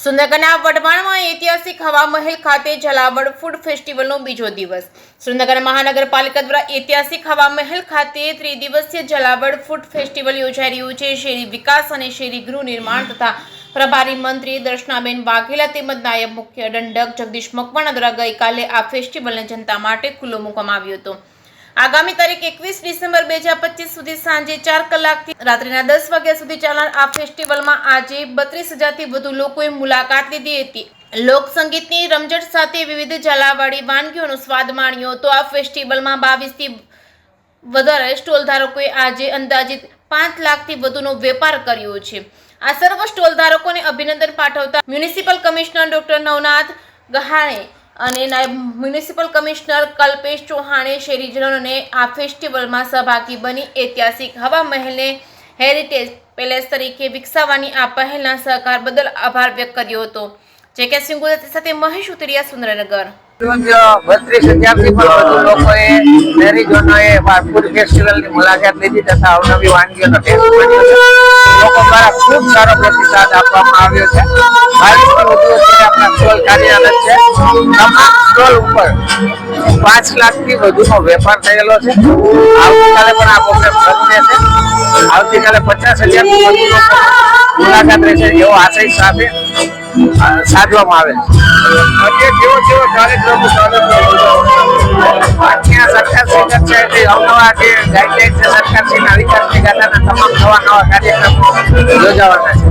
સુરનગરના વઢવાણમાં ઐતિહાસિક હવા મહેલ ખાતે ઝાલાવાડ ફૂડ ફેસ્ટિવલનો બીજો દિવસ। સુરનગર મહાનગરપાલિકા દ્વારા ઐતિહાસિક હવા મહેલ ખાતે ત્રિદિવસીય ઝાલાવાડ ફૂડ ફેસ્ટિવલ યોજાઈ રહ્યું છે। શહેરી વિકાસ અને શહેરી ગૃહ નિર્માણ તથા પ્રભારી મંત્રી દર્શનાબેન વાઘેલા તેમજ નાયબ મુખ્ય દંડક જગદીશ મકવાણા દ્વારા ગઈકાલે આ ફેસ્ટિવલને જનતા માટે ખુલ્લો મૂકવામાં આવ્યો હતો। આગામી તારીખ 21 ડિસેમ્બર 2025 સુધી સાંજે 4 કલાકથી રાત્રિના 10 વાગ્યા સુધી ચાલનાર આ ફેસ્ટિવલમાં આજે 32,000 થી વધુ લોકોએ મુલાકાત લીધી હતી। લોક સંગીતની રમઝટ સાથે વિવિધ ઝાલાવાડી વાનગીઓનો સ્વાદ માણ્યો હતો। આ ફેસ્ટિવલમાં 22 થી વધારે સ્ટોલ ધારકોએ આજે અંદાજિત 5 લાખથી વધુનો વેપાર કર્યો છે। આ સર્વ સ્ટોલ ધારકોને અભિનંદન પાઠવતા મ્યુનિસિપલ કમિશનર ડોક્ટર નવનાથ ગહાણે અને નાયબ મ્યુનિસિપલ કમિશનર કલ્પેશ ચૌહાણે શહેરીજનોને આ ફેસ્ટિવલમાં સહભાગી બની ઐતિહાસિક હવા મહેલને હેરિટેજ પેલેસ તરીકે વિકસાવવાની આ પહેલના સહકાર બદલ આભાર વ્યક્ત કર્યો હતો। જે.કે. સિંહ સાથે મહેશ ઉતરિયા, સુરેન્દ્રનગર। 32,000 થી પણ વધુ લોકોએ શહેરીજનોએ ફૂડ ફેસ્ટિવલની મુલાકાત લીધી તથા અવનવી વાનગીઓનો ટેસ્ટ કર્યો છે। લોકો દ્વારા ખૂબ સારો પ્રતિસાદ આપવામાં આવ્યો છે। 22 થી વધુ આપણા સ્ટોલ કાર્યરત છે। તમામ સ્ટોલ ઉપર 5 લાખથી વધુનો વેપાર થયેલો છે। આવતીકાલે પણ આ પ્રોગ્રામ શરૂ રહેશે। આવતીકાલે 50,000 થી વધુ લોકો મુલાકાત રહેશે એવો આશય સાથે સાધવામાં આવે છે। કેવો કાર્યક્રમો સરકાર છે અવનવા જે ગાઈડલાઈન છે સરકારશ્રીના વિકાસની ગાથાના તમામ નવા કાર્યક્રમો યોજાવાના છે।